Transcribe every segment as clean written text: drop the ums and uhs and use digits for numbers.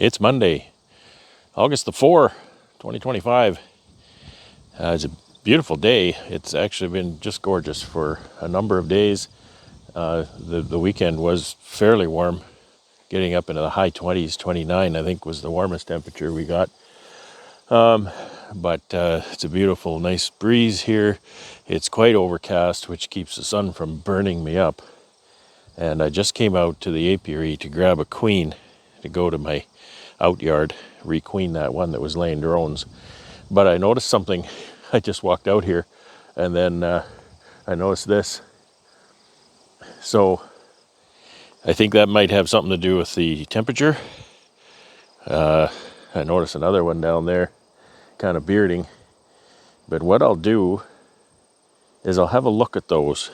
It's Monday, August the 4th, 2025. It's a beautiful day. It's actually been just gorgeous for a number of days. The weekend was fairly warm, getting up into the high 20s, 29 I think was the warmest temperature we got. But it's a beautiful, nice breeze here. It's quite overcast, which keeps the sun from burning me up. And I just came out to the apiary to grab a queen to go to my outyard, requeen that one that was laying drones. But I noticed something. I just walked out here and then I noticed this. So I think that might have something to do with the temperature. I noticed another one down there kind of bearding. But what I'll do is I'll have a look at those.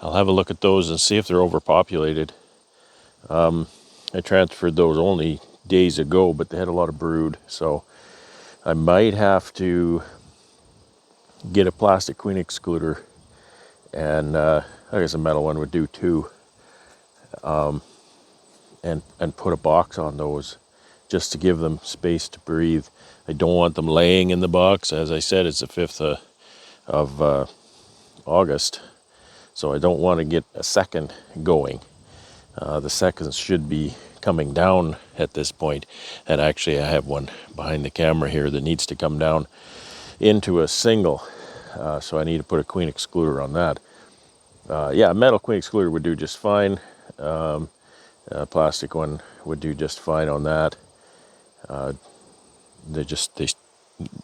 I'll have a look at those and see if they're overpopulated. I transferred those only days ago, but they had a lot of brood, so I might have to get a plastic queen excluder, and I guess a metal one would do too, and put a box on those just to give them space to breathe. I don't want them laying in the box. As I said, it's the 5th of August, so I don't want to get a second going. The seconds should be coming down at this point, and actually I have one behind the camera here that needs to come down into a single, so I need to put a queen excluder on that. Yeah, a metal queen excluder would do just fine. A plastic one would do just fine on that. They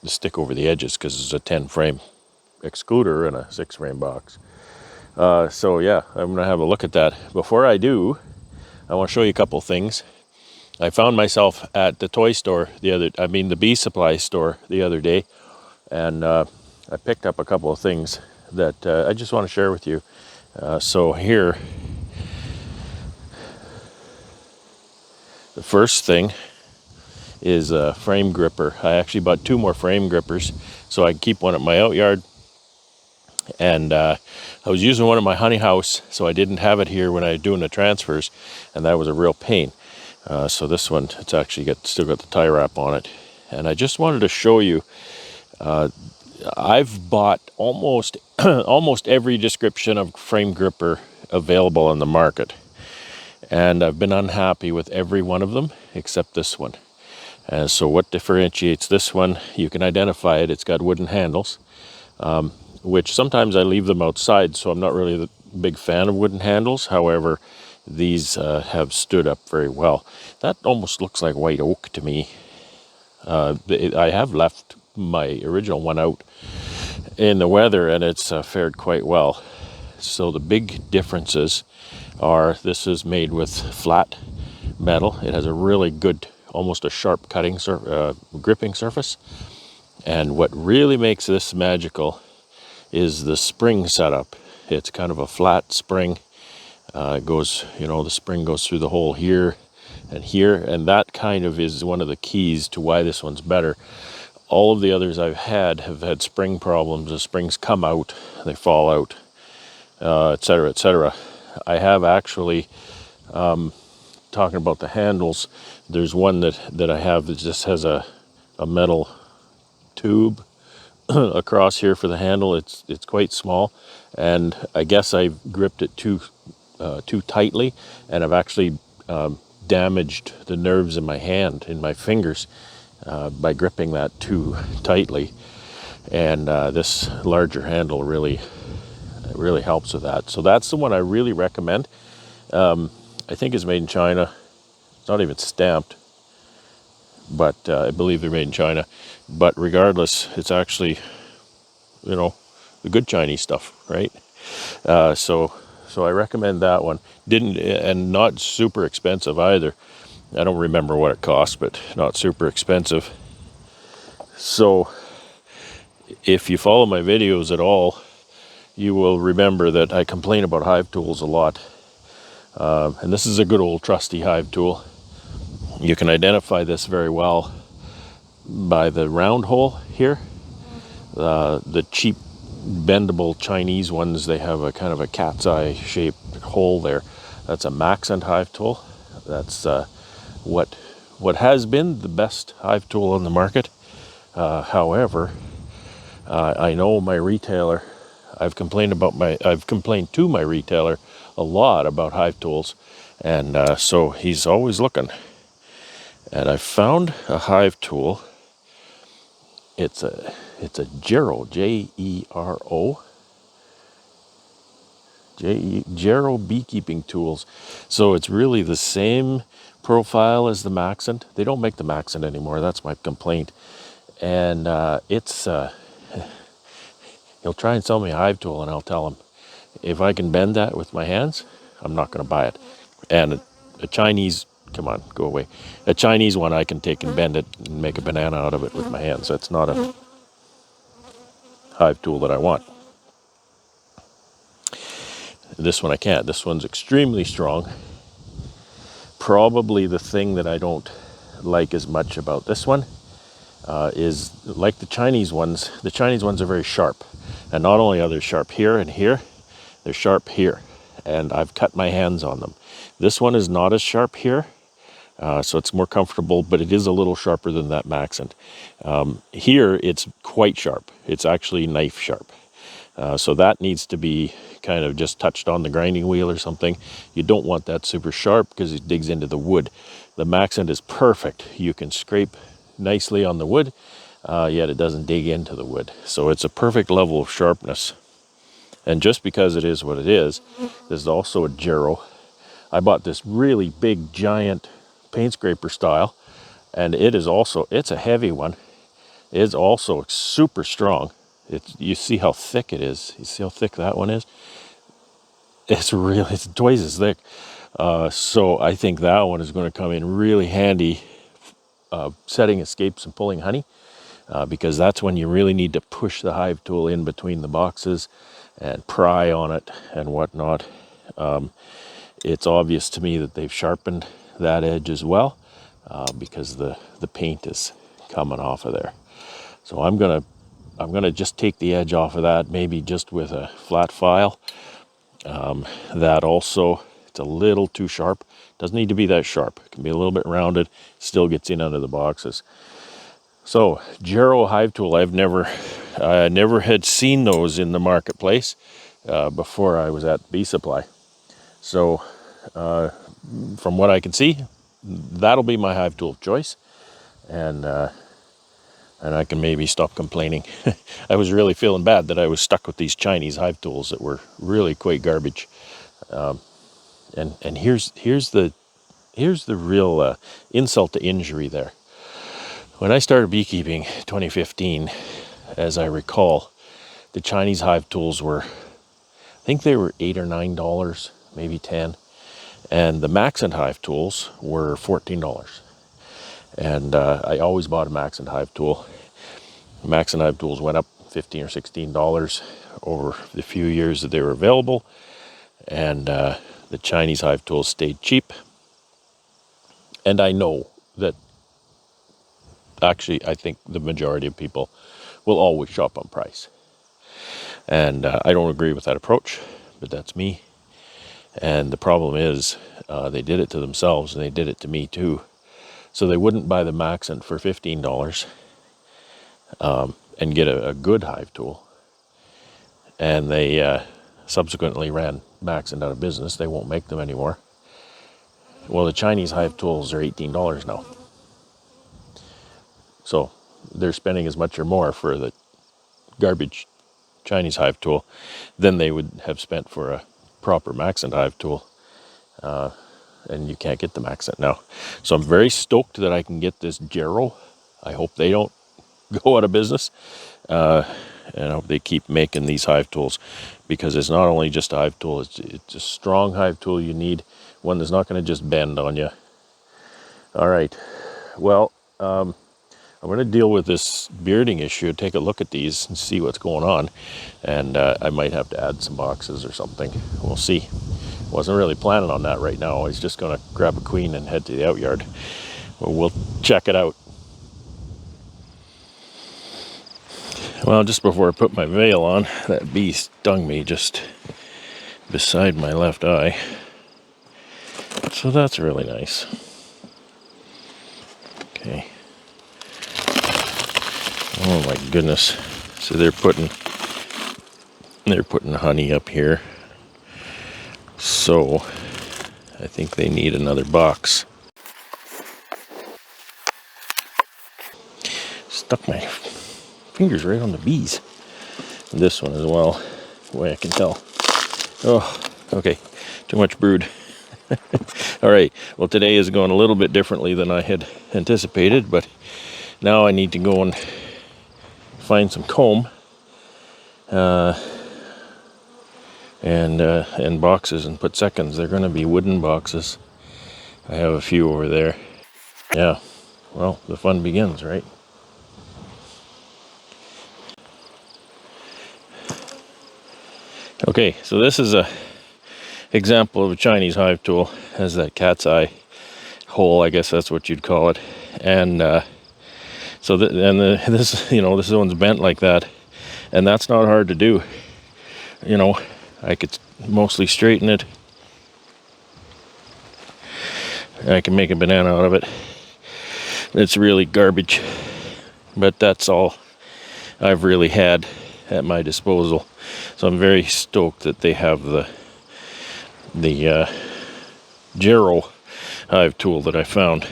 stick over the edges because it's a 10 frame excluder and a 6 frame box. So yeah, I'm gonna have a look at that. Before I do, I want to show you a couple things. I found myself at the toy store the bee supply store the other day, and I picked up a couple of things that I just want to share with you. So here, the first thing is a frame gripper. I actually bought 2 more frame grippers so I can keep one at my outyard. And I was using one at my honey house, so I didn't have it here when I was doing the transfers, and that was a real pain. So this one, it's actually still got the tie wrap on it. And I just wanted to show you, I've bought almost every description of frame gripper available on the market, and I've been unhappy with every one of them except this one. So what differentiates this one, you can identify it. It's got wooden handles, which sometimes I leave them outside, so I'm not really the big fan of wooden handles. However, these have stood up very well. That almost looks like white oak to me. I have left my original one out in the weather, and it's fared quite well. So the big differences are, this is made with flat metal. It has a really good, almost a sharp gripping surface. And what really makes this magical is the spring setup. It's kind of a flat spring. It goes, the spring goes through the hole here, and that kind of is one of the keys to why this one's better. All of the others I've had have had spring problems. The springs come out, they fall out, etc., etc. I have actually, talking about the handles, there's one that I have that just has a metal tube across here for the handle. It's quite small, and I guess I gripped it too tightly, and I've actually damaged the nerves in my hand, in my fingers, by gripping that too tightly. And this larger handle really helps with that. So that's the one I really recommend. I think it's made in China. It's not even stamped, but I believe they're made in China. But regardless, it's actually, the good Chinese stuff, right? So I recommend that one. And not super expensive either. I don't remember what it cost, but not super expensive. So if you follow my videos at all, you will remember that I complain about hive tools a lot. And this is a good old trusty hive tool. You can identify this very well by the round hole here. The cheap bendable Chinese ones, they have a kind of a cat's eye shaped hole there. That's a Maxent hive tool. That's what what has been the best hive tool on the market. However, I know my retailer, I've complained to my retailer a lot about hive tools, and so he's always looking. And I found a hive tool. It's a Gero, Jero, Gero Beekeeping Tools. So it's really the same profile as the Maxent. They don't make the Maxent anymore. That's my complaint. And he'll try and sell me a hive tool, and I'll tell him, if I can bend that with my hands, I'm not going to buy it. And a Chinese, come on, go away. A Chinese one, I can take and bend it and make a banana out of it with my hands. That's not a hive tool that I want. This one I can't. This one's extremely strong. Probably the thing that I don't like as much about this one is, like the Chinese ones are very sharp. And not only are they sharp here and here, they're sharp here. And I've cut my hands on them. This one is not as sharp here, so it's more comfortable, but it is a little sharper than that Maxent. Here, it's quite sharp. It's actually knife sharp. So that needs to be kind of just touched on the grinding wheel or something. You don't want that super sharp because it digs into the wood. The Maxent is perfect. You can scrape nicely on the wood, yet it doesn't dig into the wood. So it's a perfect level of sharpness. And just because it is what it is, this is also a Gero. I bought this really big, giant paint scraper style, and it's a heavy one. It's also super strong. You see how thick it is. You see how thick that one is? It's twice as thick. So I think that one is going to come in really handy setting escapes and pulling honey, because that's when you really need to push the hive tool in between the boxes and pry on it and whatnot. It's obvious to me that they've sharpened that edge as well, because the paint is coming off of there. So I'm gonna just take the edge off of that, maybe just with a flat file. That also, it's a little too sharp. Doesn't need to be that sharp. It can be a little bit rounded, still gets in under the boxes. So Gero hive tool, I never had seen those in the marketplace before I was at Bee Supply. So from what I can see, that'll be my hive tool of choice, and I can maybe stop complaining. I was really feeling bad that I was stuck with these Chinese hive tools that were really quite garbage. And here's the real insult to injury there. When I started beekeeping 2015, as I recall, the Chinese hive tools were, I think they were $8 or $9, maybe 10. And the Maxent hive tools were $14. And I always bought a Maxent hive tool. Maxent hive tools went up $15 or $16 over the few years that they were available. And the Chinese hive tools stayed cheap. And I know that, actually, I think the majority of people will always shop on price. And I don't agree with that approach, but that's me. And the problem is, they did it to themselves, and they did it to me too. So they wouldn't buy the Maxent for $15 and get a good hive tool. And they subsequently ran Maxent out of business. They won't make them anymore. Well, the Chinese hive tools are $18 now. So they're spending as much or more for the garbage Chinese hive tool than they would have spent for a proper Maxent hive tool. And you can't get the Maxent now. So I'm very stoked that I can get this Gero. I hope they don't go out of business. And I hope they keep making these hive tools, because it's not only just a hive tool, it's a strong hive tool you need, one that's not going to just bend on you. All right, well, I'm going to deal with this bearding issue, take a look at these and see what's going on, and I might have to add some boxes or something. We'll see. Wasn't really planning on that right now. I was just going to grab a queen and head to the outyard. We'll check it out. Well, just before I put my veil on, that bee stung me just beside my left eye. So that's really nice. Oh my goodness. So they're putting honey up here. So I think they need another box. Stuck my fingers right on the bees. And this one as well, the way I can tell. Oh, okay, too much brood. All right, well today is going a little bit differently than I had anticipated, but now I need to go and find some comb and boxes and put seconds. They're going to be wooden boxes. I have a few over there. Yeah, well, the fun begins, right? Okay, so this is a example of a Chinese hive tool. Has that cat's eye hole, I guess that's what you'd call it. And so this one's bent like that, and that's not hard to do. You know, I could mostly straighten it. I can make a banana out of it. It's really garbage, but that's all I've really had at my disposal. So I'm very stoked that they have the Gero hive tool that I found.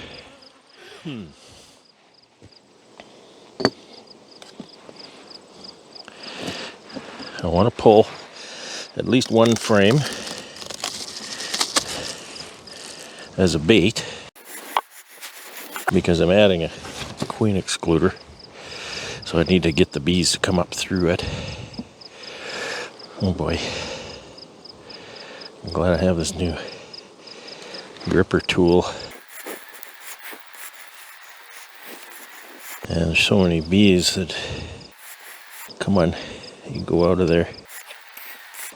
I want to pull at least one frame as a bait because I'm adding a queen excluder, so I need to get the bees to come up through it. Oh boy, I'm glad I have this new gripper tool. And there's so many bees that, come on, you go out of there.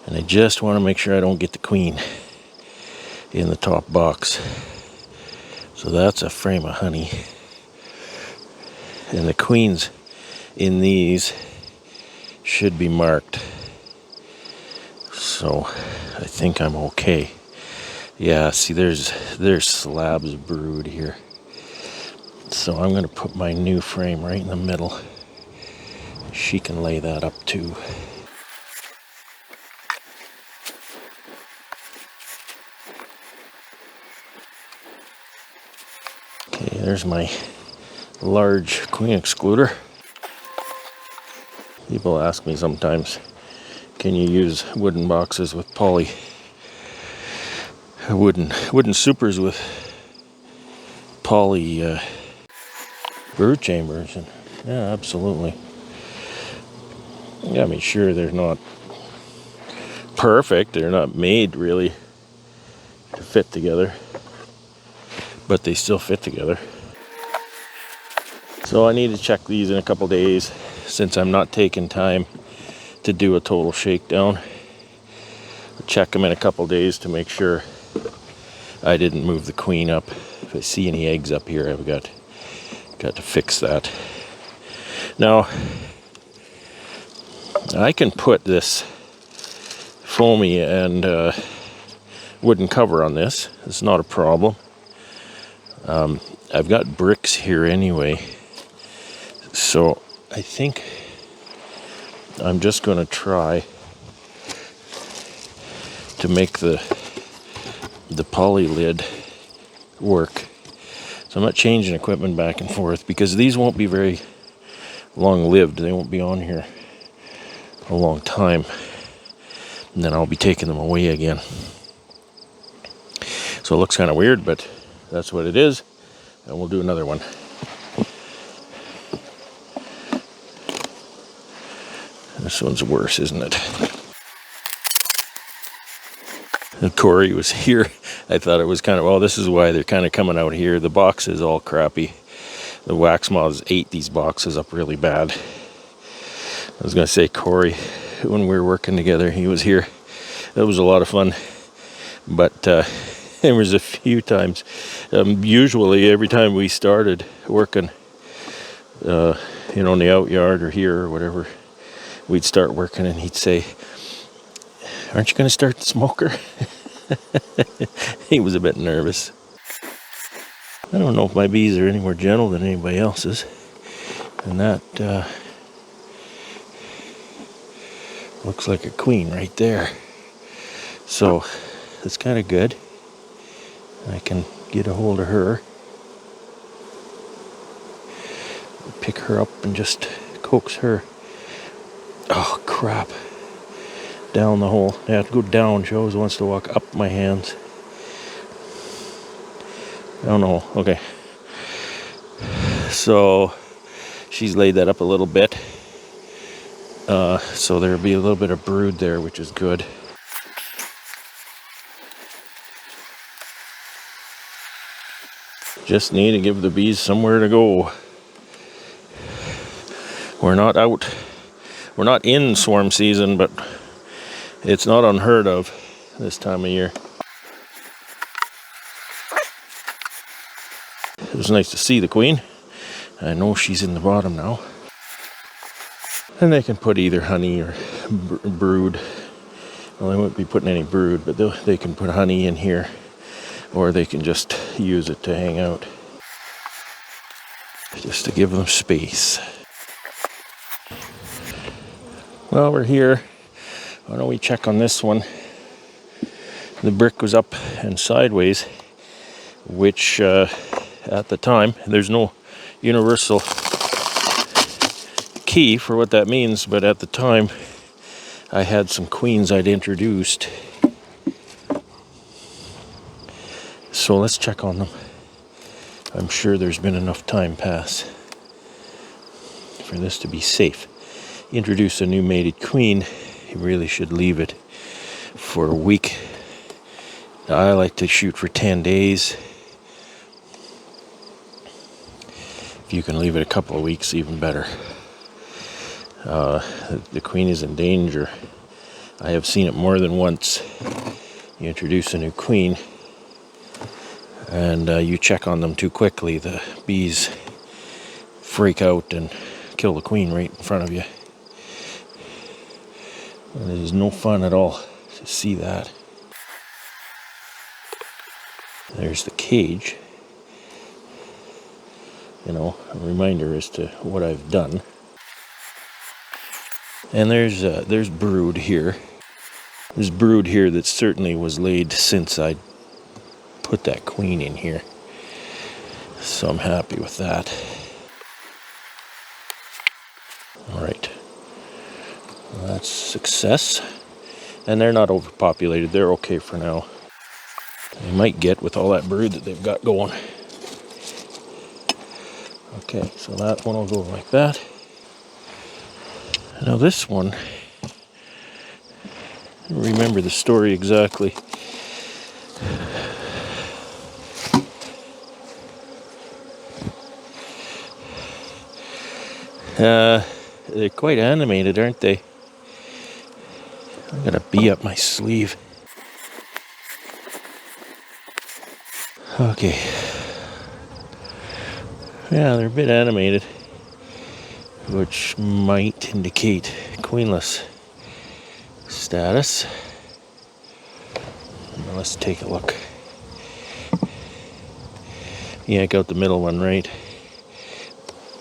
And I just want to make sure I don't get the queen in the top box. So that's a frame of honey. And the queens in these should be marked. So I think I'm okay. Yeah, see there's slabs of brood here. So I'm going to put my new frame right in the middle. She can lay that up too. Okay, there's my large queen excluder. People ask me sometimes, can you use wooden boxes with poly? Wooden supers with poly brood chambers? And yeah, absolutely. Yeah, I mean, sure, they're not perfect. They're not made really to fit together, but they still fit together. So I need to check these in a couple days since I'm not taking time to do a total shakedown. I'll check them in a couple days to make sure I didn't move the queen up. If I see any eggs up here, I've got to fix that. Now, I can put this foamy and wooden cover on this. It's not a problem. I've got bricks here anyway. So I think I'm just going to try to make the poly lid work. So I'm not changing equipment back and forth because these won't be very long lived. They won't be on here a long time. And then I'll be taking them away again. So it looks kind of weird, but that's what it is. And we'll do another one. This one's worse, isn't it? And Corey was here. I thought it was kind of, well, this is why they're kind of coming out here. The box is all crappy. The wax moths ate these boxes up really bad. I was going to say, Corey, when we were working together, he was here. That was a lot of fun. But there was a few times, usually every time we started working, in the outyard or here or whatever, we'd start working and he'd say, aren't you going to start the smoker? He was a bit nervous. I don't know if my bees are any more gentle than anybody else's. And that looks like a queen right there. So it's kind of good. I can get a hold of her, pick her up and just coax her. Oh crap. Down the hole. I have to go down. She always wants to walk up my hands. Down the hole. Okay. So she's laid that up a little bit. So there'll be a little bit of brood there, which is good. Just need to give the bees somewhere to go. We're not out. We're not in swarm season, but it's not unheard of this time of year. It was nice to see the queen. I know she's in the bottom now. And they can put either honey or brood. Well, they won't be putting any brood, but they can put honey in here, or they can just use it to hang out. Just to give them space. Well, we're here. Why don't we check on this one? The brick was up and sideways, which at the time, there's no universal key for what that means, but at the time I had some queens I'd introduced. So let's check on them. I'm sure there's been enough time pass for this to be safe. Introduce a new mated queen, you really should leave it for a week. I like to shoot for 10 days. If you can leave it a couple of weeks, even better. The queen is in danger. I have seen it more than once. You introduce a new queen and you check on them too quickly, the bees freak out and kill the queen right in front of you. And it is no fun at all to see that. There's the cage. You know, a reminder as to what I've done. And there's brood here. There's brood here that certainly was laid since I put that queen in here. So I'm happy with that. Alright. Well, that's success. And they're not overpopulated. They're okay for now. They might get with all that brood that they've got going. Okay, so that one will go like that. Now this one, I don't remember the story exactly. They're quite animated, aren't they? I got a bee up my sleeve. Okay. Yeah, they're a bit animated, which might indicate queenless status. Now let's take a look. Yank out the middle one, right?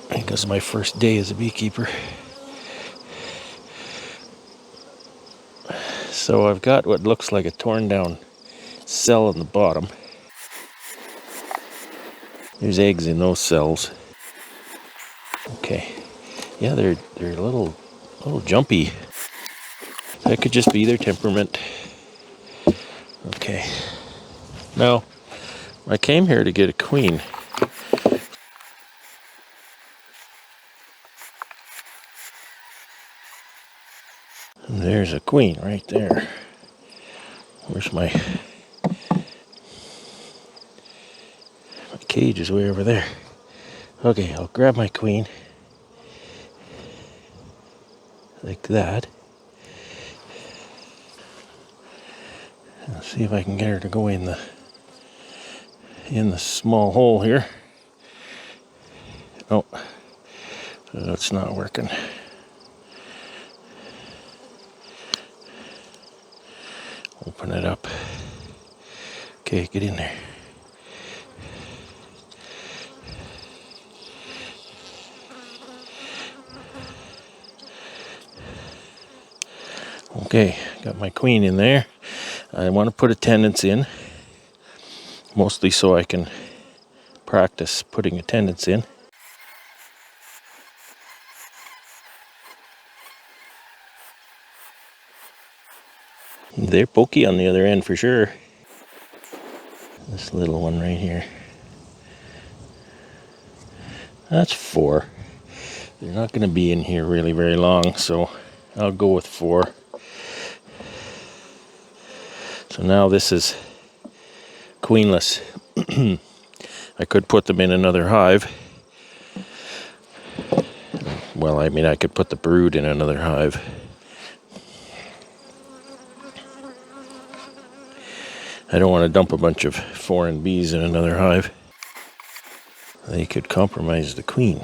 I think this is my first day as a beekeeper. So I've got what looks like a torn down cell in the bottom. There's eggs in those cells. Okay. Yeah, they're a little jumpy. That could just be their temperament. Okay. Now, I came here to get a queen. And there's a queen right there. Where's my cage is way over there. Okay, I'll grab my queen. Like that. I'll see if I can get her to go in the small hole here. Oh, that's not working. Open it up. Okay, get in there. Okay, got my queen in there. I want to put attendants in, mostly so I can practice putting attendants in. They're pokey on the other end for sure. This little one right here. That's 4. They're not going to be in here really very long, so I'll go with 4. So now this is queenless. I could put them in another hive. Well, I mean, I could put the brood in another hive. I don't want to dump a bunch of foreign bees in another hive. They could compromise the queen.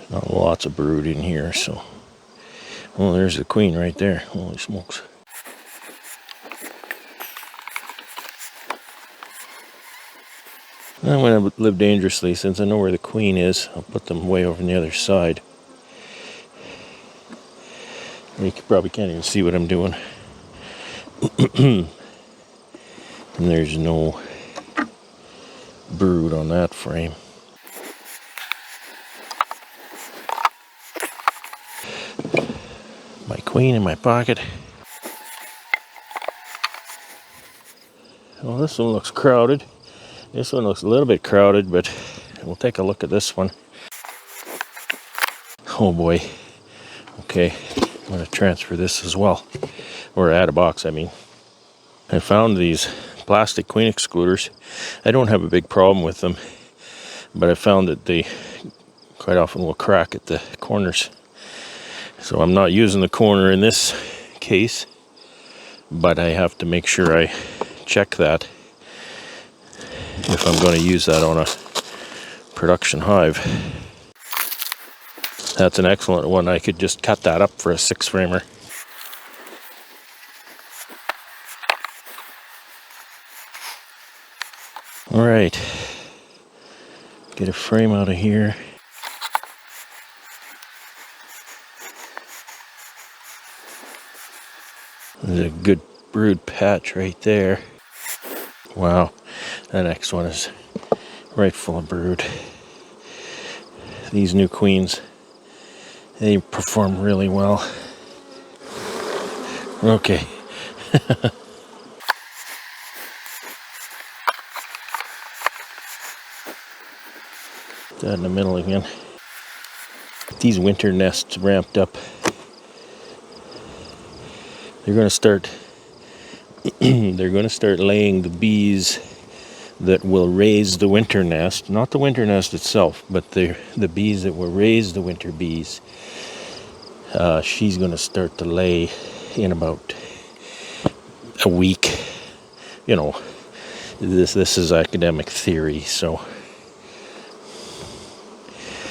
Not lots of brood in here, so... Oh, there's the queen right there. Holy smokes. I'm going to live dangerously. Since I know where the queen is, I'll put them way over on the other side. You probably can't even see what I'm doing. And there's no brood on that frame. My queen in my pocket. Well, this one looks crowded. This one looks a little bit crowded, but we'll take a look at this one. Oh boy. Okay, I'm going to transfer this as well. Or add a box, I mean. I found these plastic queen excluders. I don't have a big problem with them, but I found that they quite often will crack at the corners. So I'm not using the corner in this case, but I have to make sure I check that if I'm going to use that on a production hive. That's an excellent one. I could just cut that up for a 6-framer. All right, get a frame out of here. There's a good brood patch right there. Wow, that next one is right full of brood. These new queens, they perform really well. Okay. That in the middle again. These winter nests ramped up. They're going to start laying the bees that will raise the winter nest, not the winter nest itself, but the bees that will raise the winter bees. She's going to start to lay in about a week. You know, this is academic theory, so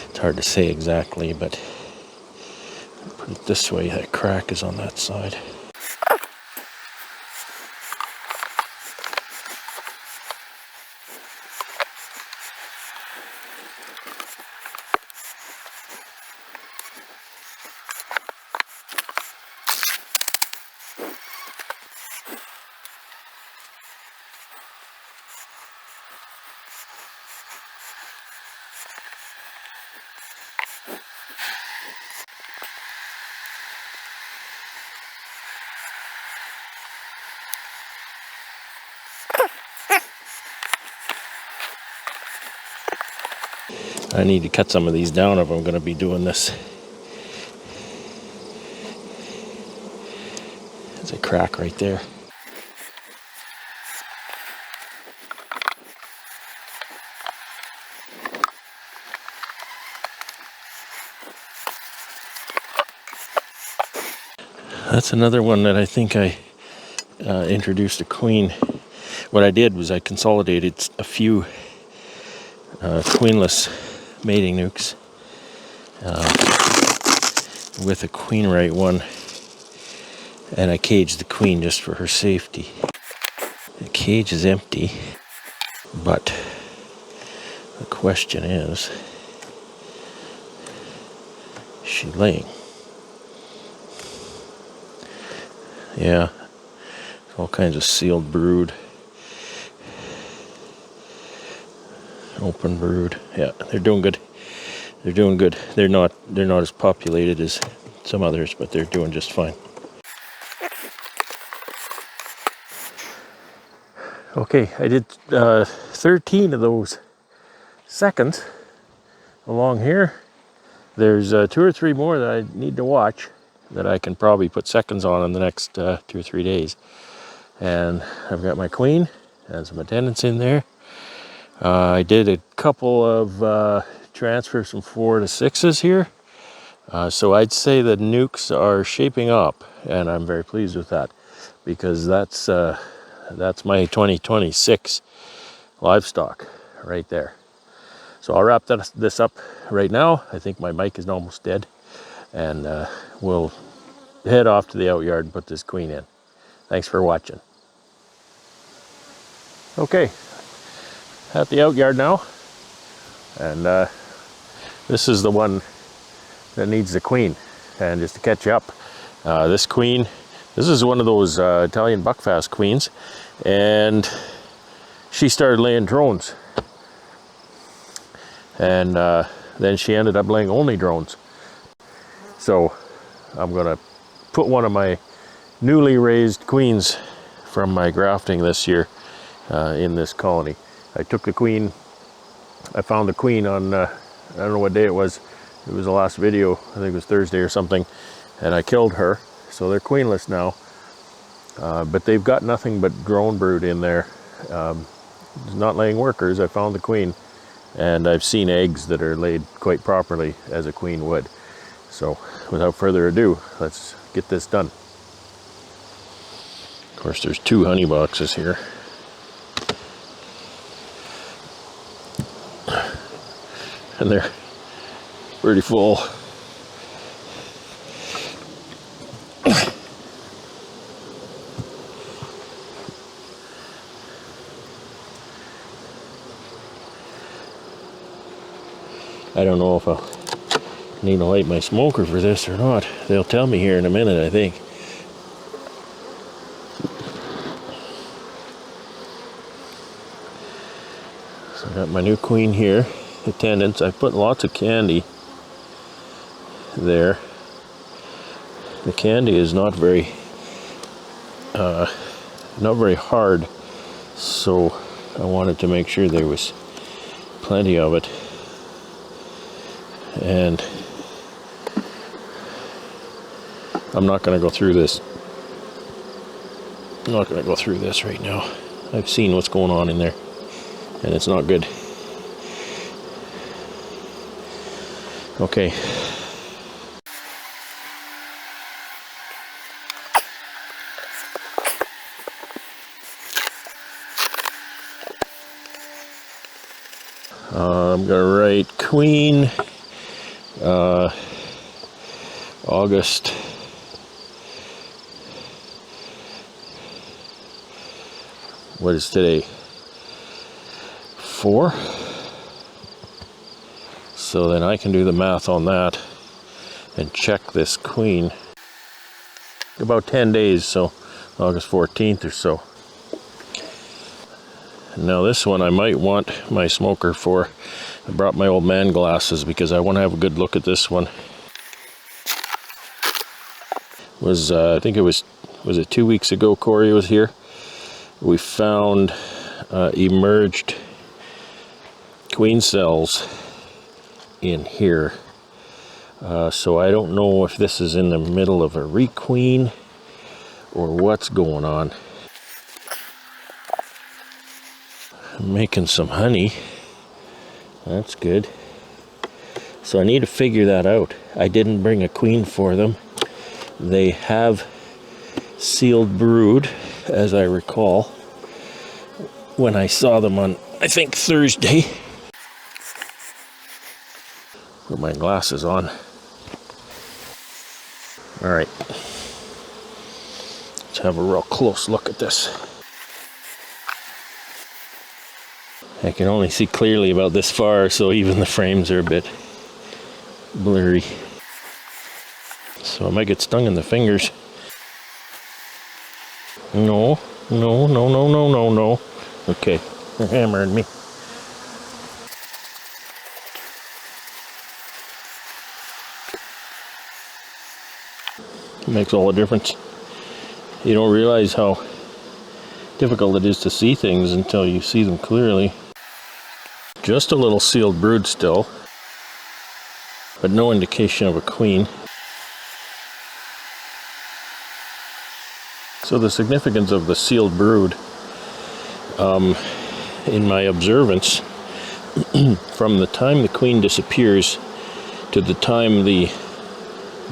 it's hard to say exactly, but put it this way, that crack is on that side. I need to cut some of these down if I'm going to be doing this. There's a crack right there. That's another one that I think I introduced a queen. What I did was I consolidated a few queenless mating nukes with a queen right one, and I caged the queen just for her safety. The cage is empty, but the question is, she laying? Yeah, all kinds of sealed brood. Open brood. Yeah, they're doing good. They're doing good. They're not as populated as some others, but they're doing just fine. Okay, I did 13 of those seconds along here. There's 2 or 3 more that I need to watch that I can probably put seconds on in the next 2 or 3 days. And I've got my queen and some attendants in there. I did a couple of transfers from 4 to 6s here. So I'd say the Nucs are shaping up, and I'm very pleased with that, because that's my 2026 livestock right there. So I'll wrap this up right now. I think my mic is almost dead, and we'll head off to the outyard and put this queen in. Thanks for watching. Okay, at the outyard now, and this is the one that needs the queen. And just to catch you up, this queen, this is one of those Italian buckfast queens, and she started laying drones, and then she ended up laying only drones. So I'm gonna put one of my newly raised queens from my grafting this year in this colony. I took the queen, I found the queen on, I don't know what day it was the last video, I think it was Thursday or something, and I killed her. So they're queenless now, but they've got nothing but drone brood in there. Not laying workers. I found the queen, and I've seen eggs that are laid quite properly as a queen would. So without further ado, let's get this done. Of course, there's 2 honey boxes here. And they're pretty full. I don't know if I'll need to light my smoker for this or not. They'll tell me here in a minute, I think. So I got my new queen here. Attendants, I put lots of candy there. The candy is not very hard, so I wanted to make sure there was plenty of it. And I'm not going to go through this. I'm not going to go through this right now. I've seen what's going on in there, and it's not good. Okay. I'm going to write queen August what is today? 4. So then I can do the math on that and check this queen. About 10 days, so August 14th or so. Now this one I might want my smoker for. I brought my old man glasses because I want to have a good look at this one. I think it was it 2 weeks ago Corey was here? We found emerged queen cells in here. So I don't know if this is in the middle of a requeen or what's going on. I'm making some honey. That's good. So I need to figure that out. I didn't bring a queen for them. They have sealed brood, as I recall, when I saw them on, I think, Thursday. Put my glasses on. All right. Let's have a real close look at this. I can only see clearly about this far, so even the frames are a bit blurry. so I might get stung in the fingers. No, no, no, no, no, no, no. Okay, they're hammering me. It makes all the difference. You don't realize how difficult it is to see things until you see them clearly. Just a little sealed brood still, but no indication of a queen. So the significance of the sealed brood, in my observance, from the time the queen disappears to the time the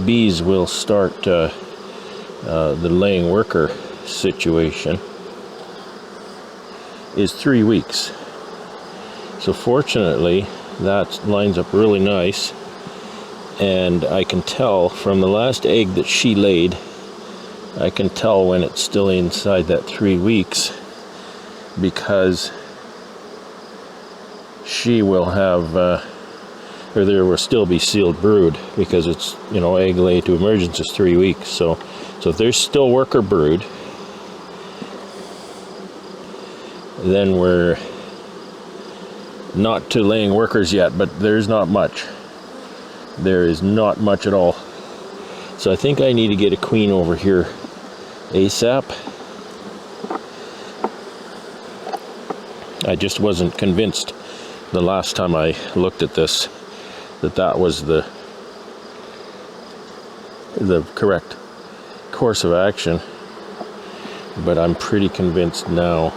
bees will start the laying worker situation, is 3 weeks. So fortunately, that lines up really nice, and I can tell from the last egg that she laid, I can tell when it's still inside that 3 weeks, because she will have, or there will still be sealed brood, because it's, egg lay to emergence is 3 weeks. So if there's still worker brood, then we're not to laying workers yet, but there's not much. There is not much at all. So I think I need to get a queen over here ASAP. I just wasn't convinced the last time I looked at this that was the correct course of action, but I'm pretty convinced now.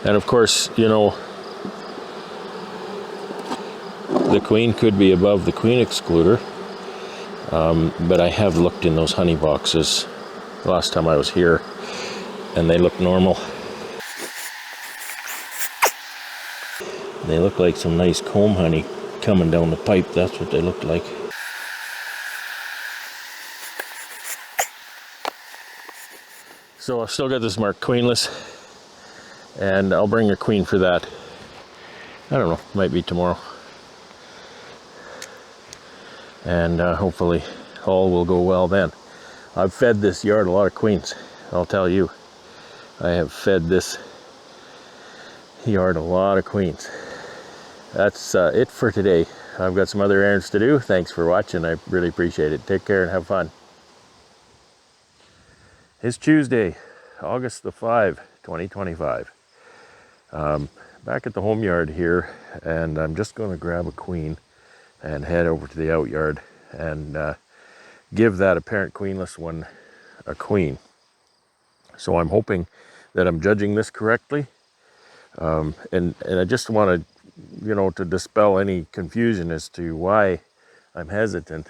And of course, the queen could be above the queen excluder, but I have looked in those honey boxes the last time I was here, and they look normal. They look like some nice comb honey coming down the pipe. That's what they look like. So I've still got this marked queenless, and I'll bring a queen for that. I don't know, might be tomorrow. And hopefully all will go well then. I've fed this yard a lot of queens, I'll tell you. I have fed this yard a lot of queens. That's it for today. I've got some other errands to do. Thanks for watching. I really appreciate it. Take care and have fun. It's Tuesday, August the 5, 2025. Back at the home yard here, and I'm just going to grab a queen and head over to the out yard and give that apparent queenless one a queen. So I'm hoping that I'm judging this correctly, and I just want to dispel any confusion as to why I'm hesitant.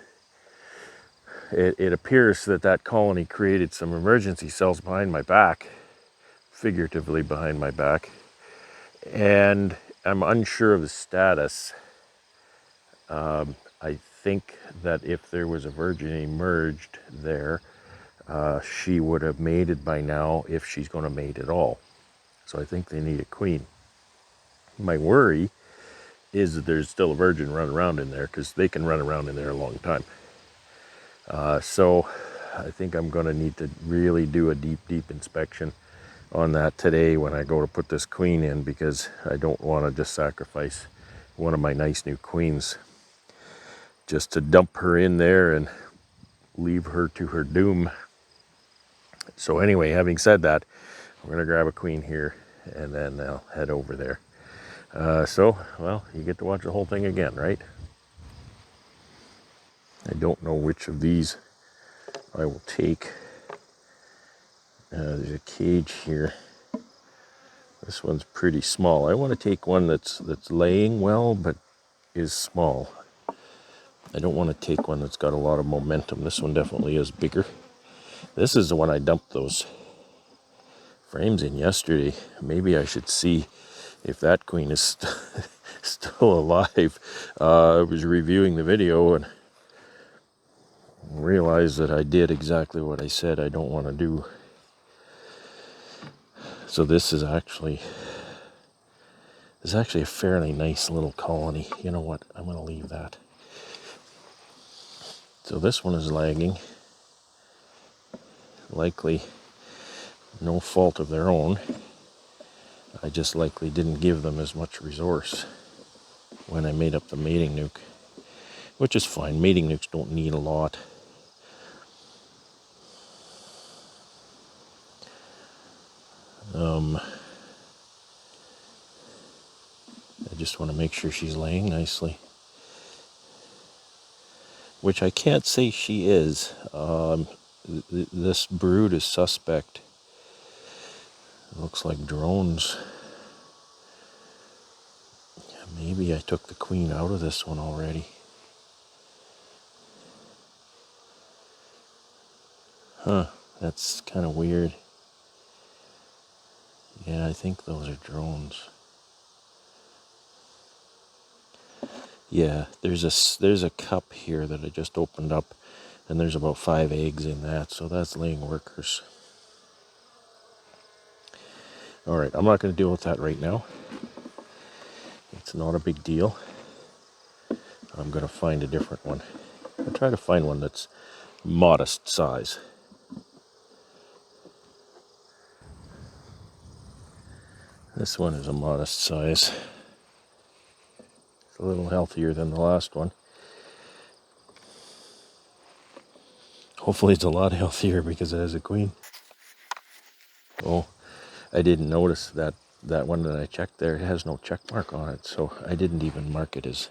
It appears that colony created some emergency cells behind my back, figuratively behind my back, and I'm unsure of the status. I think that if there was a virgin emerged there, she would have mated by now, if she's going to mate at all. So I think they need a queen. My worry is that there's still a virgin running around in there, because they can run around in there a long time. So I think I'm going to need to really do a deep inspection on that today when I go to put this queen in, because I don't want to just sacrifice one of my nice new queens just to dump her in there and leave her to her doom. So anyway, having said that, I'm going to grab a queen here and then I'll head over there. Well, you get to watch the whole thing again, right? I don't know which of these I will take. There's a cage here. This one's pretty small. I want to take one that's laying well but is small. I don't want to take one that's got a lot of momentum. This one definitely is bigger. This is the one I dumped those frames in yesterday. Maybe I should see if that queen is still alive. I was reviewing the video and realized that I did exactly what I said I don't want to do. So this is actually a fairly nice little colony. You know what? I'm going to leave that. So this one is lagging. Likely no fault of their own. I just likely didn't give them as much resource when I made up the mating nuke, which is fine. Mating nukes don't need a lot. I just want to make sure she's laying nicely, which I can't say she is. This brood is suspect. It looks like drones. Maybe I took the queen out of this one already. Huh, that's kind of weird. Yeah, I think those are drones. Yeah, there's a cup here that I just opened up, and there's about 5 eggs in that, so that's laying workers. All right, I'm not going to deal with that right now. It's not a big deal. I'm going to find a different one. I'll try to find one that's modest size. This one is a modest size. It's a little healthier than the last one. Hopefully it's a lot healthier because it has a queen. Oh, I didn't notice that one that I checked there, it has no check mark on it, so I didn't even mark it as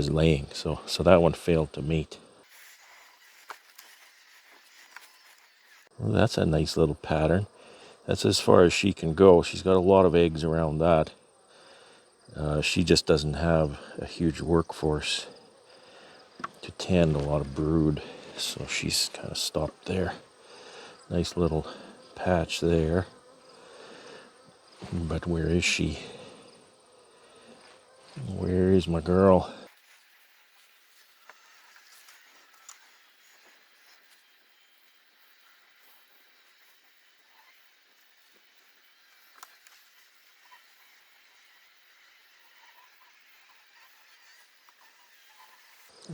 laying. So that one failed to mate. Well, that's a nice little pattern. That's as far as she can go. She's got a lot of eggs around that. She just doesn't have a huge workforce to tend a lot of brood, so she's kind of stopped there. Nice little patch there. But where is she? Where is my girl?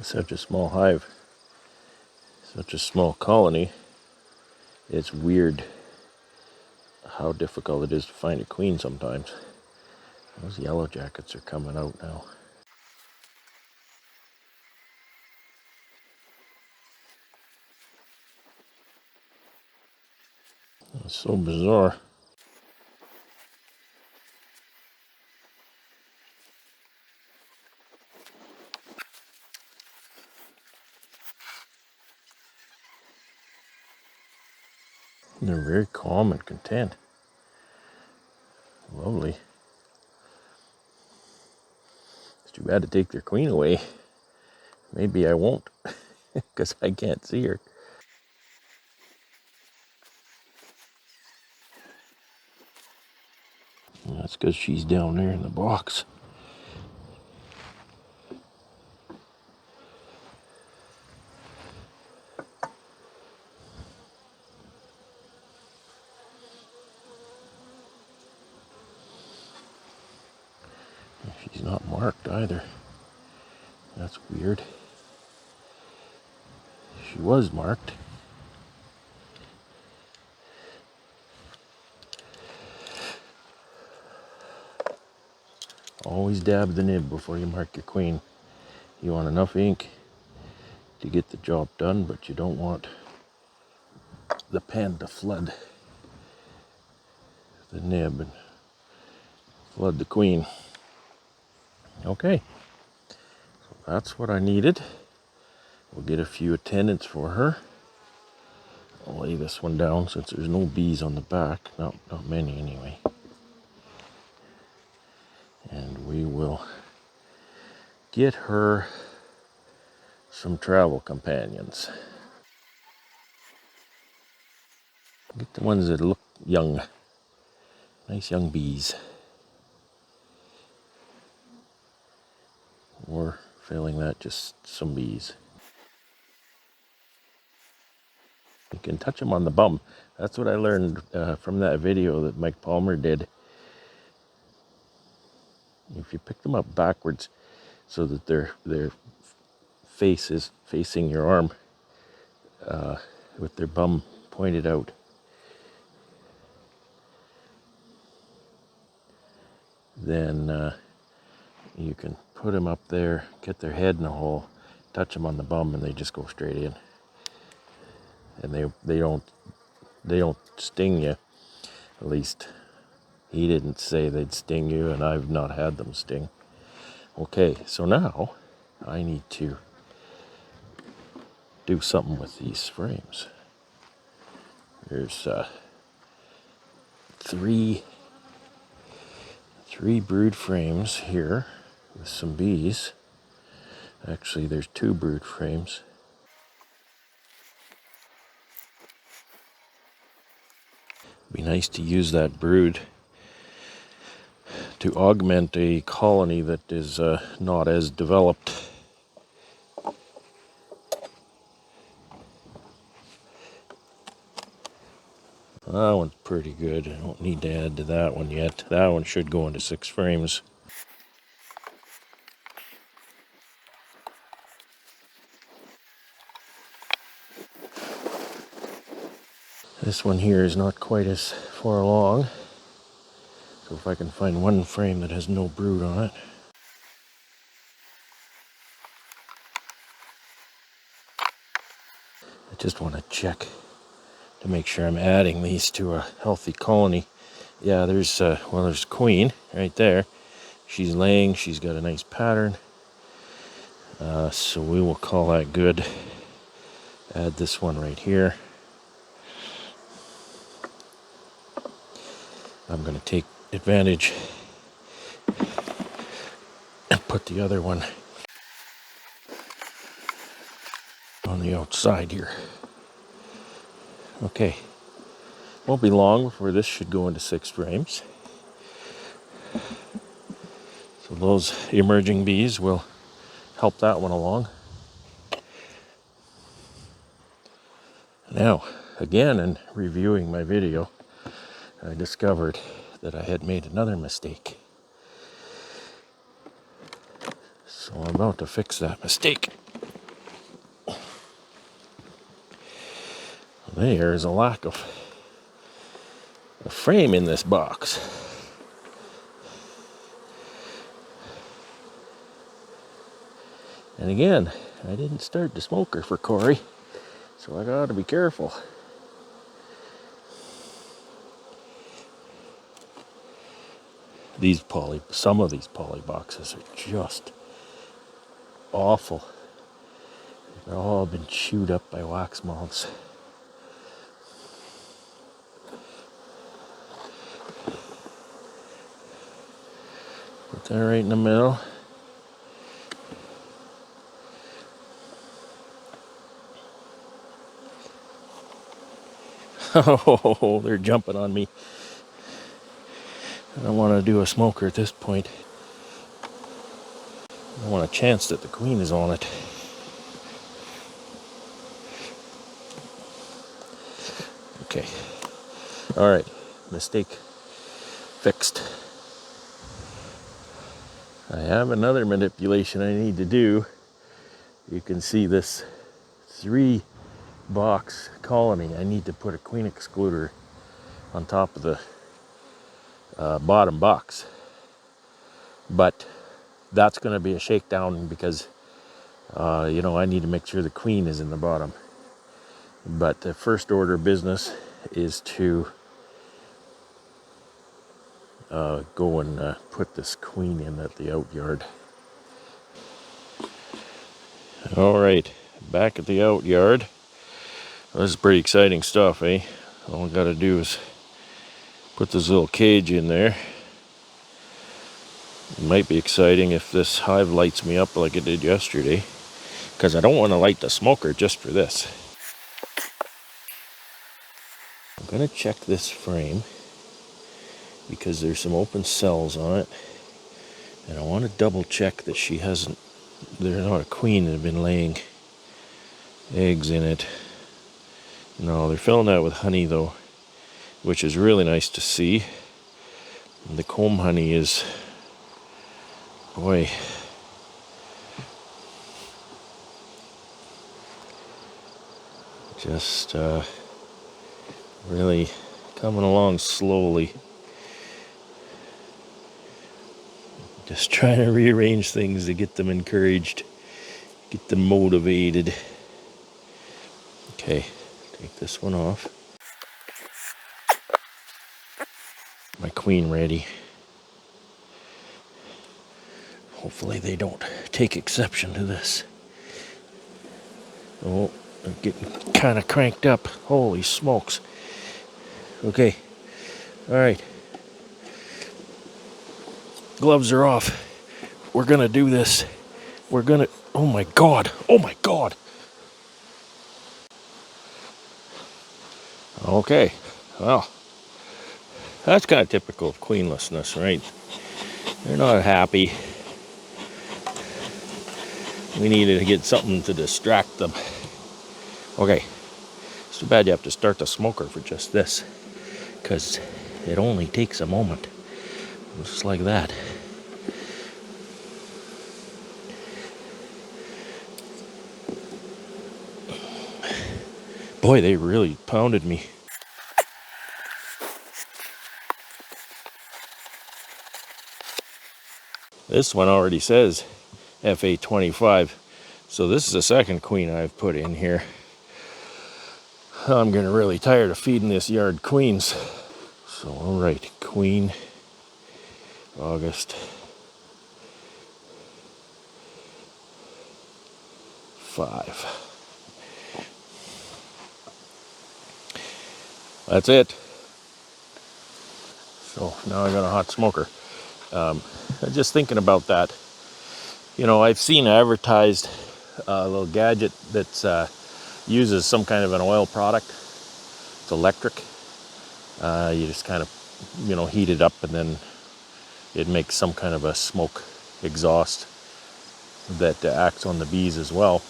Such a small hive, such a small colony. It's weird how difficult it is to find a queen sometimes. Those yellow jackets are coming out now. It's so bizarre. They're very calm and content. Lovely. It's too bad to take their queen away. Maybe I won't, because I can't see her. That's because she's down there in the box. She's not marked either. That's weird. She was marked. Always dab the nib before you mark your queen. You want enough ink to get the job done, but you don't want the pen to flood the nib and flood the queen. Okay, so that's what I needed. We'll get a few attendants for her. I'll lay this one down since there's no bees on the back, not many anyway. And we will get her some travel companions. Get the ones that look young. Nice young bees. Or failing that, just some bees. You can touch them on the bum. That's what I learned from that video that Mike Palmer did. If you pick them up backwards so that their face is facing your arm with their bum pointed out. Then you can put them up there, get their head in the hole, touch them on the bum, and they just go straight in. And they don't sting you. At least he didn't say they'd sting you, and I've not had them sting. Okay, so now I need to do something with these frames. There's three brood frames here with some bees. Actually, there's 2 brood frames. It'd be nice to use that brood to augment a colony that is not as developed. That one's pretty good. I don't need to add to that one yet. That one should go into 6 frames. This one here is not quite as far along. So if I can find one frame that has no brood on it. I just want to check to make sure I'm adding these to a healthy colony. Yeah, there's queen right there. She's laying, she's got a nice pattern. So we will call that good. Add this one right here. I'm going to take advantage and put the other one on the outside here. Okay, won't be long before this should go into 6 frames. So those emerging bees will help that one along. Now, again, in reviewing my video, I discovered that I had made another mistake. So I'm about to fix that mistake. There is a lack of a frame in this box. And again, I didn't start the smoker for Corey, so I gotta be careful. Some of these poly boxes are just awful. They've all been chewed up by wax moths. Put that right in the middle. Oh, they're jumping on me. I don't want to do a smoker at this point. I want a chance that the queen is on it. Okay. All right. Mistake fixed. I have another manipulation I need to do. You can see this 3-box colony. I need to put a queen excluder on top of the bottom box. But that's going to be a shakedown because, I need to make sure the queen is in the bottom. But the first order of business is to go and put this queen in at the outyard. All right, back at the outyard. This is pretty exciting stuff, eh? All I got to do is put this little cage in there. It might be exciting if this hive lights me up like it did yesterday, because I don't want to light the smoker just for this. I'm going to check this frame because there's some open cells on it, and I want to double check that they're not a queen that have been laying eggs in it. No, they're filling that with honey though, which is really nice to see. And the comb honey is, boy, Just really coming along slowly. Just trying to rearrange things to get them encouraged, get them motivated. Okay, take this one off. My queen ready. Hopefully they don't take exception to this. Oh, I'm getting kind of cranked up. Holy smokes. Okay, all right. Gloves are off. We're gonna do this. We're gonna, oh my God, oh my God. Okay, well, that's kind of typical of queenlessness, right? They're not happy. We needed to get something to distract them. Okay, it's too bad you have to start the smoker for just this, because it only takes a moment, just like that. Boy, they really pounded me. This one already says FA25, so this is the second queen I've put in here. I'm getting really tired of feeding this yard queens. So, all right, queen, August 5. That's it. So now I got a hot smoker. Just thinking about that, you know, I've seen advertised a little gadget that uses some kind of an oil product. It's electric. You just kind of, you know, heat it up and then it makes some kind of a smoke exhaust that acts on the bees as well.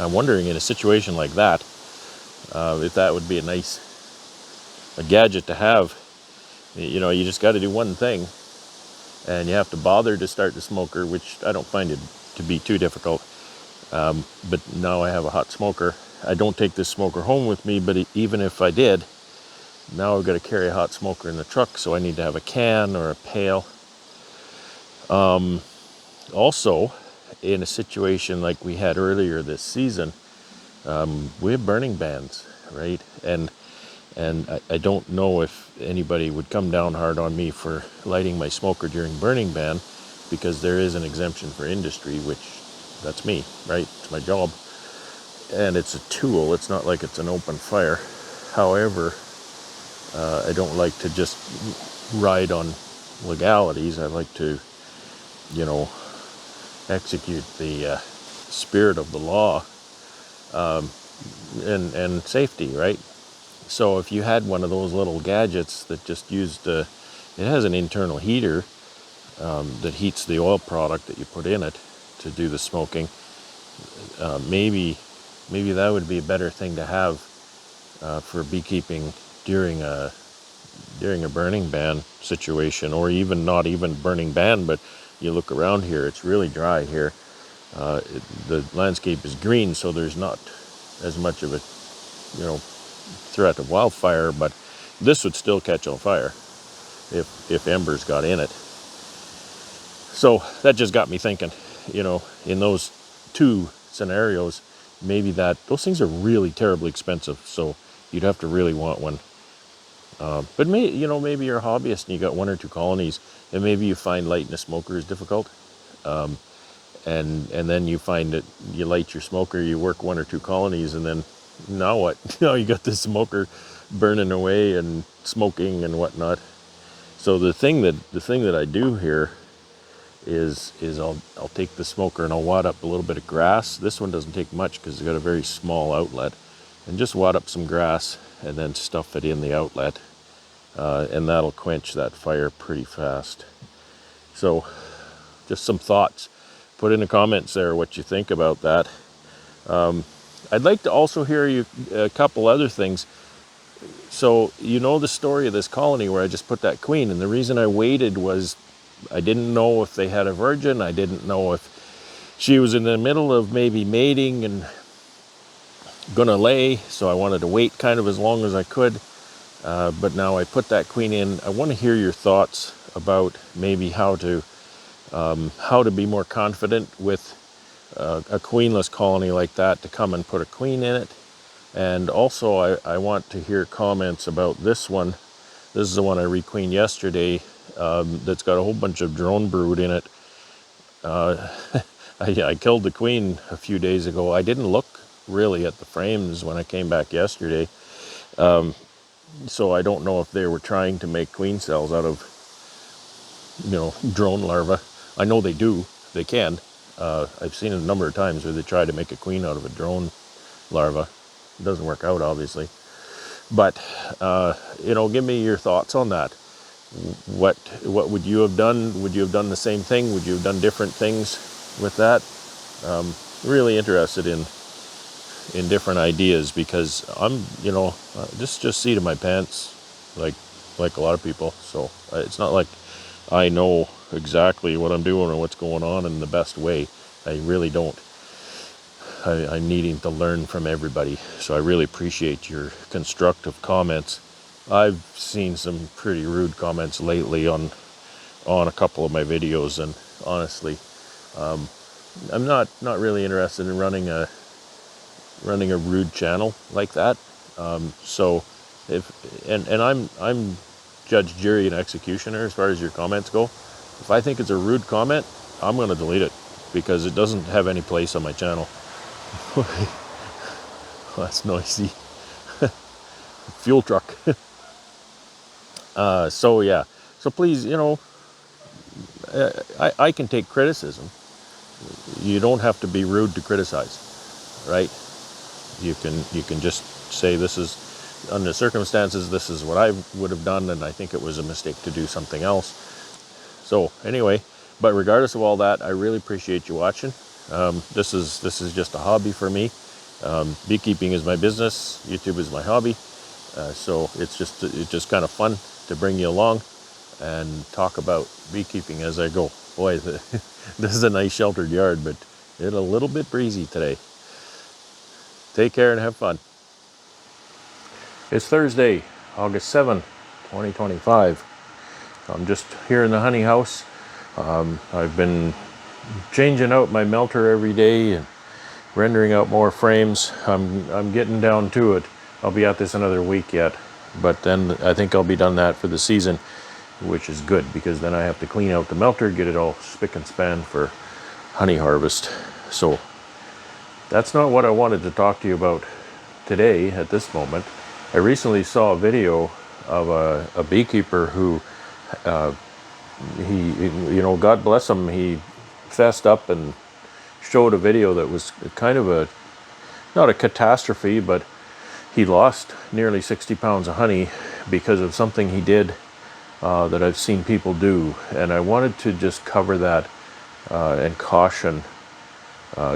I'm wondering in a situation like that, if that would be a gadget to have. You know, you just got to do one thing and you have to bother to start the smoker, which I don't find it to be too difficult. But now I have a hot smoker. I don't take this smoker home with me, but even if I did, now I've got to carry a hot smoker in the truck, so I need to have a can or a pail. Also, in a situation like we had earlier this season, we have burning bans, right? And I don't know if anybody would come down hard on me for lighting my smoker during burning ban, because there is an exemption for industry, which that's me, right? It's my job. And it's a tool. It's not like it's an open fire. However, I don't like to just ride on legalities. I like to, you know, execute the spirit of the law, and safety, right? So if you had one of those little gadgets that just used, it has an internal heater that heats the oil product that you put in it to do the smoking. Maybe that would be a better thing to have for beekeeping during a burning ban situation, or even not even burning ban, but you look around here, it's really dry here. The landscape is green, so there's not as much of a, you know, threat of wildfire, but this would still catch on fire if embers got in it. So that just got me thinking, you know, in those two scenarios, maybe those things are really terribly expensive, so you'd have to really want one. But maybe you're a hobbyist and you got one or two colonies, and maybe you find lighting a smoker is difficult. And then you find that you light your smoker, you work one or two colonies, and then now what? Now you got this smoker burning away and smoking and whatnot. So the thing that I do here is I'll take the smoker and I'll wad up a little bit of grass. This one doesn't take much because it's got a very small outlet, and just wad up some grass and then stuff it in the outlet, and that'll quench that fire pretty fast. So just some thoughts. Put in the comments there what you think about that. I'd like to also hear you a couple other things. So you know the story of this colony where I just put that queen, and the reason I waited was I didn't know if they had a virgin. I didn't know if she was in the middle of maybe mating, and gonna lay, so I wanted to wait kind of as long as I could. But now I put that queen in. I want to hear your thoughts about maybe how to be more confident with a queenless colony like that, to come and put a queen in it. And also I want to hear comments about this one. This is the one I requeened yesterday, that's got a whole bunch of drone brood in it. I killed the queen a few days ago. I didn't look really at the frames when I came back yesterday, so I don't know if they were trying to make queen cells out of, drone larvae. I know they do. They can. I've seen it a number of times where they try to make a queen out of a drone larva. It doesn't work out, obviously. But, give me your thoughts on that. What would you have done? Would you have done the same thing? Would you have done different things with that? Really interested in different ideas, because I'm, just seat of my pants, like a lot of people. So it's not like I know exactly what I'm doing or what's going on in the best way. I really don't. I'm needing to learn from everybody. So I really appreciate your constructive comments. I've seen some pretty rude comments lately on a couple of my videos, and honestly, I'm not really interested in running a rude channel like that. So I'm judge, jury, and executioner as far as your comments go. If I think it's a rude comment, I'm going to delete it, because it doesn't have any place on my channel. That's noisy. Fuel truck. So yeah. So please, I can take criticism. You don't have to be rude to criticize, right? You can just say, this is, under circumstances, this is what I would have done, and I think it was a mistake to do something else. So anyway, but regardless of all that, I really appreciate you watching. This is just a hobby for me. Beekeeping is my business. YouTube is my hobby. So it's just kind of fun to bring you along and talk about beekeeping as I go. Boy, this is a nice sheltered yard, but it's a little bit breezy today. Take care and have fun. It's Thursday, August 7th, 2025. I'm just here in the honey house. I've been changing out my melter every day and rendering out more frames. I'm getting down to it. I'll be at this another week yet, but then I think I'll be done that for the season, which is good, because then I have to clean out the melter, get it all spick and span for honey harvest. So that's not what I wanted to talk to you about today at this moment. I recently saw a video of a beekeeper who, God bless him, he fessed up and showed a video that was kind of not a catastrophe, but he lost nearly 60 pounds of honey because of something he did that I've seen people do. And I wanted to just cover that and caution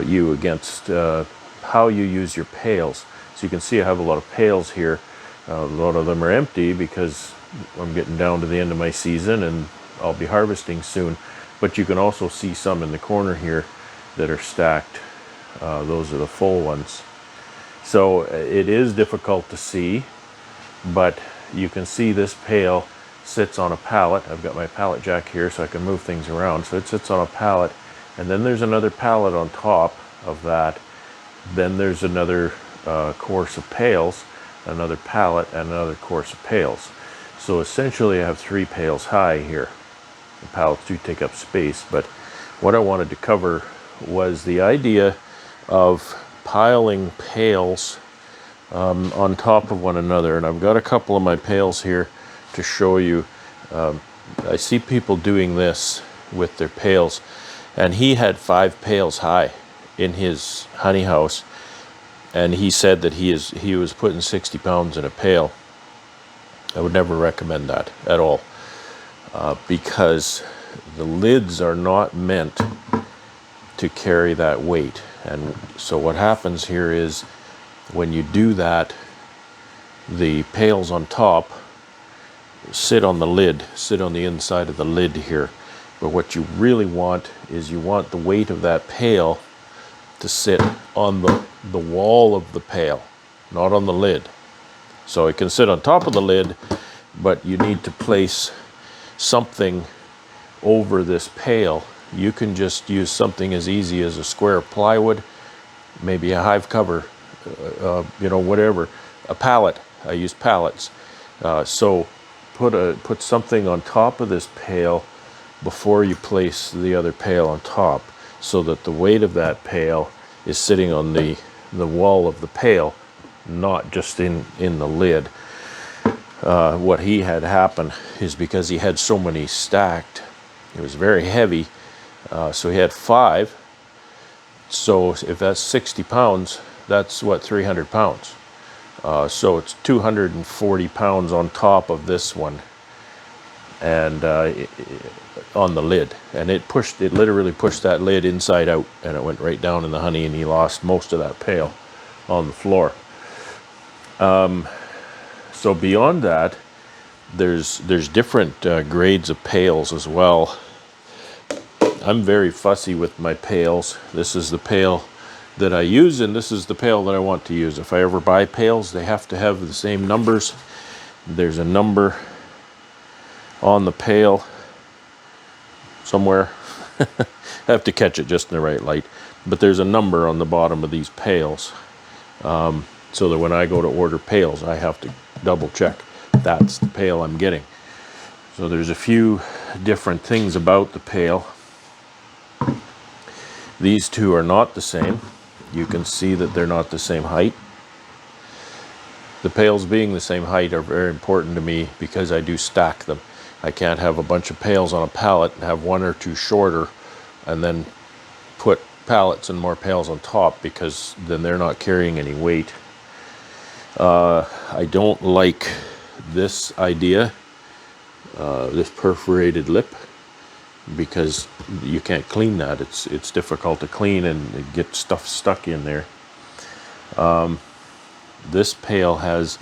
you against how you use your pails. So you can see I have a lot of pails here. A lot of them are empty because I'm getting down to the end of my season and I'll be harvesting soon. But you can also see some in the corner here that are stacked. Those are the full ones. So it is difficult to see, but you can see this pail sits on a pallet. I've got my pallet jack here so I can move things around. So it sits on a pallet, and then there's another pallet on top of that. Then there's another course of pails, another pallet, and another course of pails. So essentially I have 3 pails high here. The pallets do take up space, but what I wanted to cover was the idea of piling pails on top of one another. And I've got a couple of my pails here to show you. I see people doing this with their pails, and he had 5 pails high in his honey house, and he said that he was putting 60 pounds in a pail. I would never recommend that at all, because the lids are not meant to carry that weight. And so what happens here is, when you do that, the pails on top sit on the lid, sit on the inside of the lid here. But what you really want is, you want the weight of that pail to sit on the wall of the pail, not on the lid. So it can sit on top of the lid, but you need to place something over this pail. You can just use something as easy as a square of plywood, maybe a hive cover, whatever, a pallet. I use pallets. So put something on top of this pail before you place the other pail on top, so that the weight of that pail is sitting on the wall of the pail, not just in the lid. What he had happen is, because he had so many stacked, it was very heavy, so he had 5. So if that's 60 pounds, that's what, 300 pounds. So it's 240 pounds on top of this one, and on the lid. And it literally pushed that lid inside out, and it went right down in the honey, and he lost most of that pail on the floor. So beyond that, there's different grades of pails as well. I'm very fussy with my pails. This is the pail that I use, and this is the pail that I want to use. If I ever buy pails, they have to have the same numbers. There's a number on the pail somewhere. I have to catch it just in the right light. But there's a number on the bottom of these pails. So that when I go to order pails, I have to double check that's the pail I'm getting. So there's a few different things about the pail. These two are not the same. You can see that they're not the same height. The pails being the same height are very important to me, because I do stack them. I can't have a bunch of pails on a pallet and have 1 or 2 shorter and then put pallets and more pails on top, because then they're not carrying any weight. I don't like this idea, this perforated lip, because you can't clean that. It's difficult to clean, and get stuff stuck in there. This pail has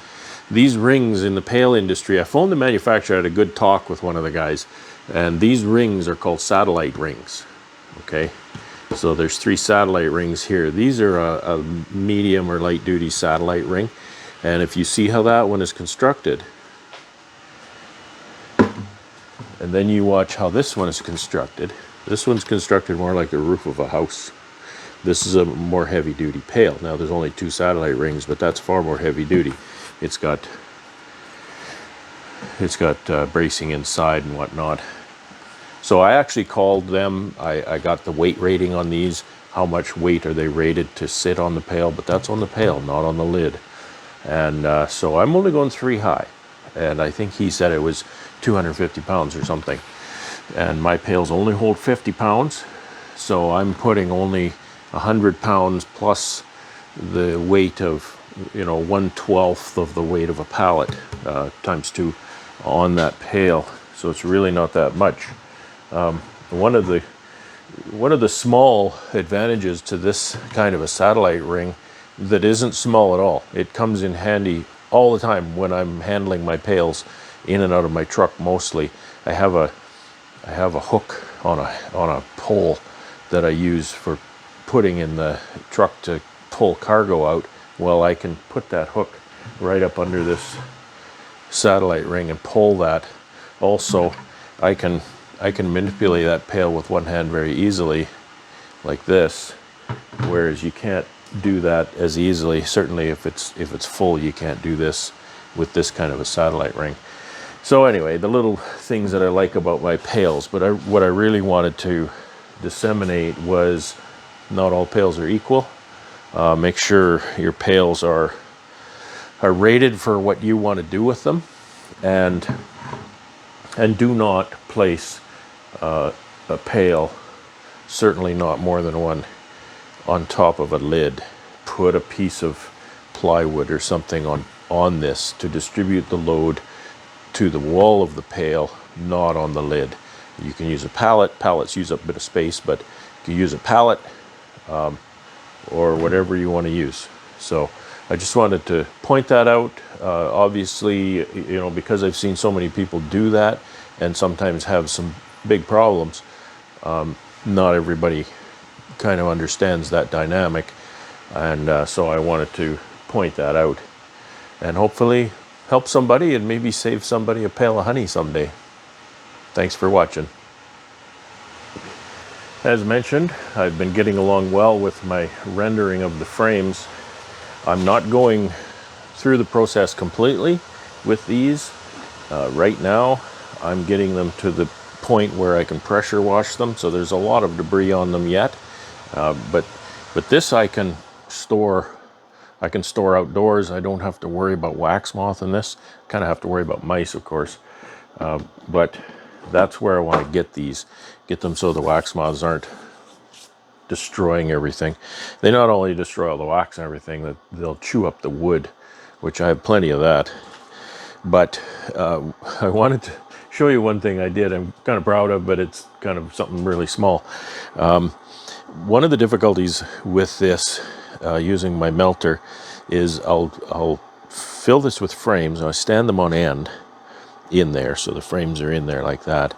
these rings. In the pail industry, I phoned the manufacturer, I had a good talk with one of the guys, and these rings are called satellite rings. Okay, so there's 3 satellite rings here. These are a medium or light duty satellite ring, and if you see how that one is constructed, and then you watch how this one is constructed, this one's constructed more like the roof of a house. This is a more heavy duty pail. Now there's only 2 satellite rings, but that's far more heavy duty. It's got bracing inside and whatnot. So I actually called them. I got the weight rating on these. How much weight are they rated to sit on the pail? But that's on the pail, not on the lid. And so I'm only going 3 high. And I think he said it was 250 pounds or something. And my pails only hold 50 pounds. So I'm putting only 100 pounds plus the weight of, 1/12 of the weight of a pallet times 2 on that pail. So it's really not that much. One of the small advantages to this kind of a satellite ring that isn't small at all, it comes in handy all the time when I'm handling my pails in and out of my truck. Mostly I have a hook on a pole that I use for putting in the truck to pull cargo out. Well, I can put that hook right up under this satellite ring and pull that. Also, I can manipulate that pail with one hand very easily, like this, whereas you can't do that as easily. Certainly if it's full, you can't do this with this kind of a satellite ring. So anyway, the little things that I like about my pails, but what I really wanted to disseminate was not all pails are equal. Make sure your pails are rated for what you want to do with them, and do not place a pail, certainly not more than one, on top of a lid. Put a piece of plywood or something on this to distribute the load to the wall of the pail, not on the lid. You can use a pallet. Pallets use up a bit of space, but you can use a pallet or whatever you want to use. So I just wanted to point that out. Obviously, because I've seen so many people do that and sometimes have some big problems, not everybody kind of understands that dynamic. And so I wanted to point that out and hopefully help somebody and maybe save somebody a pail of honey someday. Thanks for watching. As mentioned, I've been getting along well with my rendering of the frames. I'm not going through the process completely with these. Right now, I'm getting them to the point where I can pressure wash them, so there's a lot of debris on them yet. But this I can store outdoors. I don't have to worry about wax moth in this. Kind of have to worry about mice, of course. But that's where I want to get them so the wax moths aren't destroying everything. They not only destroy all the wax and everything, they'll chew up the wood, which I have plenty of that. But I wanted to show you one thing I did. I'm kind of proud of, but it's kind of something really small. One of the difficulties with this, using my melter, is I'll fill this with frames. I stand them on end in there, so the frames are in there like that.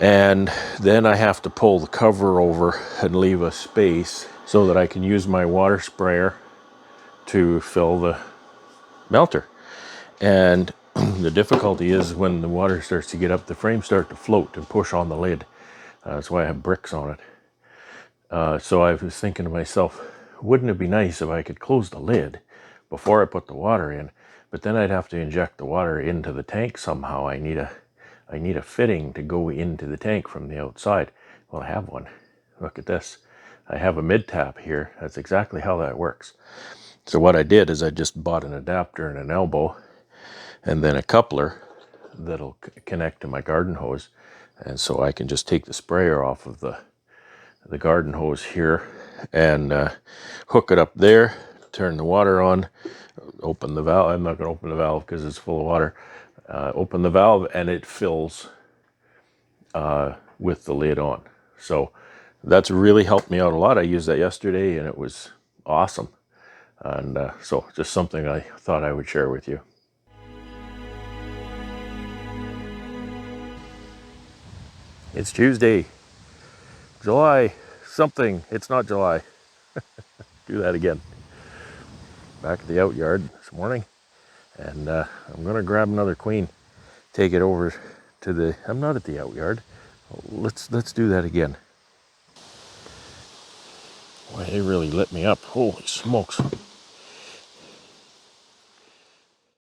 And then I have to pull the cover over and leave a space so that I can use my water sprayer to fill the melter. And the difficulty is when the water starts to get up, the frames start to float and push on the lid. That's why I have bricks on it. So I was thinking to myself, wouldn't it be nice if I could close the lid before I put the water in? But then I'd have to inject the water into the tank somehow. I need a fitting to go into the tank from the outside. Well, I have one. Look at this. I have a mid tap here. That's exactly how that works. So what I did is I just bought an adapter and an elbow and then a coupler that'll connect to my garden hose. And so I can just take the sprayer off of the garden hose here and hook it up there, turn the water on, open the valve. I'm not going to open the valve because it's full of water. Open the valve and it fills with the lid on. So that's really helped me out a lot. I used that yesterday and it was awesome. And so just something I thought I would share with you. It's Tuesday, July something. It's not July. Do that again. Back at the out yard this morning, and I'm gonna grab another queen, take it over to the. I'm not at the out yard. Let's do that again. Boy, they really lit me up. Holy smokes!